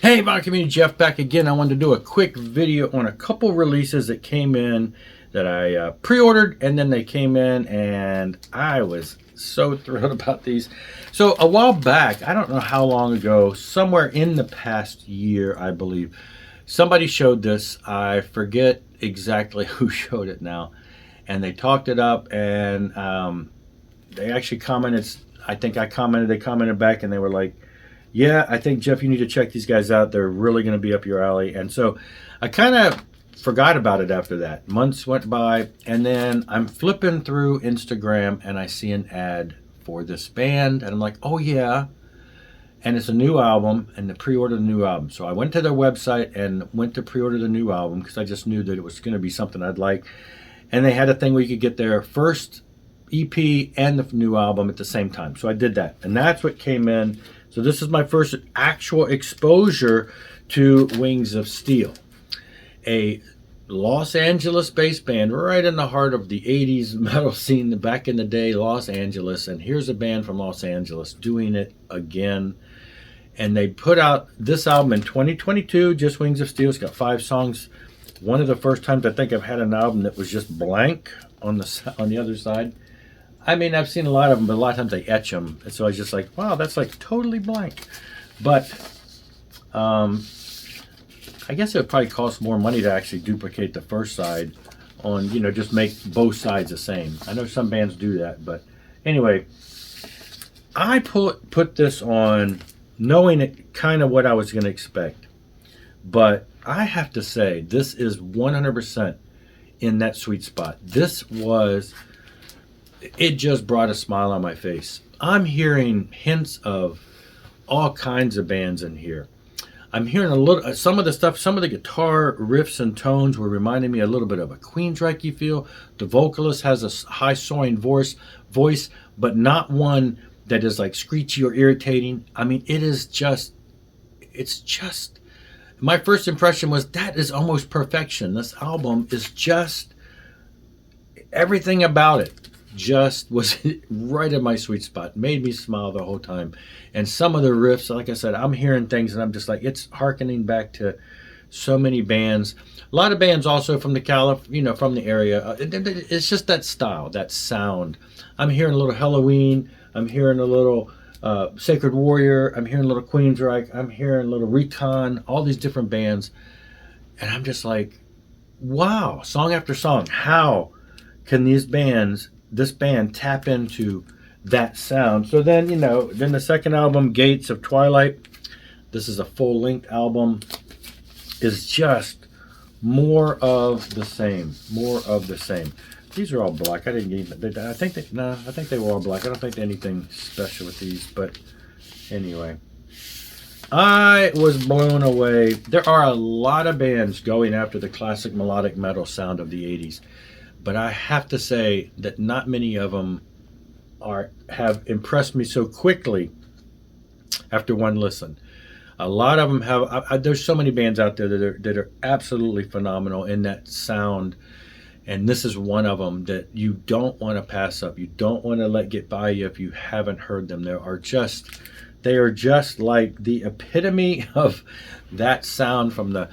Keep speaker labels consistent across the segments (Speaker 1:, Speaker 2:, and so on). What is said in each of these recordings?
Speaker 1: Hey, Vinyl Community, Jeff back again. I wanted to do a quick video on a couple releases that came in that I pre-ordered, and then they came in, and I was so thrilled about these. So a while back, I don't know how long ago, somewhere in the past year, I believe, somebody showed this. I forget exactly who showed it now, and they talked it up, and they actually commented. I think I commented, they commented back, and they were like, yeah, I think, Jeff, you need to check these guys out. They're really going to be up your alley. And so I kind of forgot about it after that. Months went by, and then I'm flipping through Instagram, and I see an ad for this band, and I'm like, oh, yeah. And it's a new album, and to pre-order the new album. So I went to their website and went to pre-order the new album because I just knew that it was going to be something I'd like. And they had a thing where you could get their first EP and the new album at the same time. So I did that, and that's what came in. So this is my first actual exposure to Wings of Steel, a Los Angeles-based band right in the heart of the 80s metal scene back in the day, Los Angeles. And here's a band from Los Angeles doing it again. And they put out this album in 2022, just Wings of Steel. It's got 5 songs. One of the first times I think I've had an album that was just blank on the other side. I mean, I've seen a lot of them, but a lot of times they etch them. And so I was just like, wow, that's like totally blank. But I guess it would probably cost more money to actually duplicate the first side on, you know, just make both sides the same. I know some bands do that, but anyway, I put this on knowing it kind of what I was going to expect. But I have to say, this is 100% in that sweet spot. It just brought a smile on my face. I'm hearing hints of all kinds of bands in here. I'm hearing some of the stuff, some of the guitar riffs and tones were reminding me a little bit of a Queensryche feel. The vocalist has a high soaring voice, but not one that is like screechy or irritating. I mean, it's just, my first impression was that is almost perfection. This album is just, everything about it just was right in my sweet spot, made me smile the whole time. And some of the riffs, like I said, I'm hearing things and I'm just like, it's hearkening back to so many bands. A lot of bands also from from the area. It's just that style, that sound. I'm hearing a little Halloween. I'm hearing a little Sacred Warrior. I'm hearing a little Queensryche. I'm hearing a little Recon, all these different bands. And I'm just like, wow, song after song. How can this band tap into that sound? So then, then the second album, Gates of Twilight, this is a full-length album, is just more of the same. These are all black. I think they were all black. I don't think anything special with these, but anyway, I was blown away. There are a lot of bands going after the classic melodic metal sound of the 80s. But I have to say that not many of them have impressed me so quickly after one listen. A lot of them have. There's so many bands out there that are absolutely phenomenal in that sound, and this is one of them that you don't want to pass up. You don't want to let get by you if you haven't heard them. They are just like the epitome of that sound from the.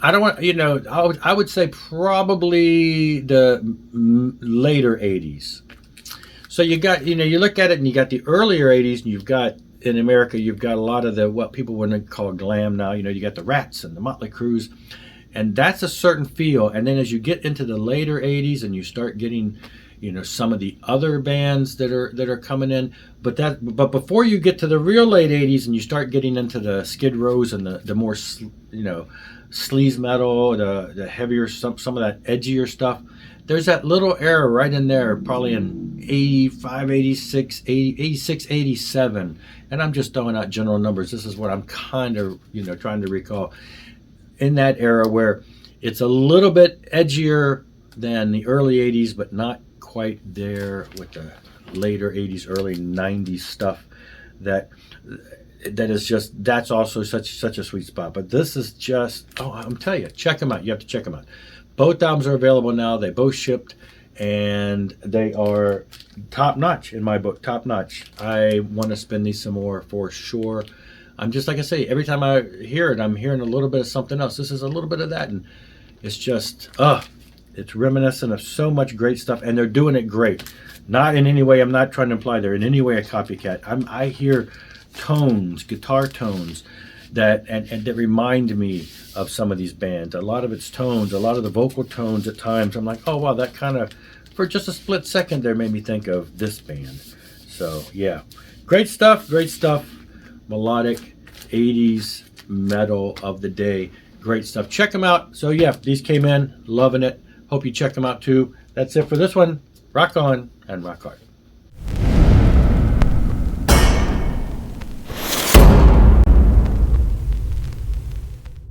Speaker 1: I don't want, I would say probably the later 80s. So you got, you look at it and you got the earlier 80s, and you've got, in America, you've got a lot of what people would call glam now. You got the Rats and the Motley Crues, and that's a certain feel. And then as you get into the later 80s and you start getting, some of the other bands that are coming in, but before you get to the real late 80s and you start getting into the Skid Rows and the more, sleaze metal, the heavier, some of that edgier stuff, there's that little era right in there, probably in 85, 86, 86, 87. And I'm just throwing out general numbers. This is what I'm kind of, trying to recall. In that era where it's a little bit edgier than the early 80s, but not quite there with the later 80s, early 90s stuff that's also such a sweet spot. But this is just, I'm telling you, check them out. You have to check them out. Both albums are available now. They both shipped, and they are top notch in my book. Top notch. I want to spend these some more for sure. I'm just like I say, every time I hear it, I'm hearing a little bit of something else. This is a little bit of that, and it's just, it's reminiscent of so much great stuff, and they're doing it great. Not in any way, I'm not trying to imply they're in any way a copycat. I hear tones, guitar tones, that and that remind me of some of these bands. A lot of it's tones, a lot of the vocal tones at times. I'm like, oh wow, that kind of, for just a split second there, made me think of this band. So yeah, great stuff, great stuff. Melodic 80s metal of the day. Great stuff. Check them out. So yeah, these came in, loving it. Hope you check them out too. That's it for this one. Rock on and rock hard.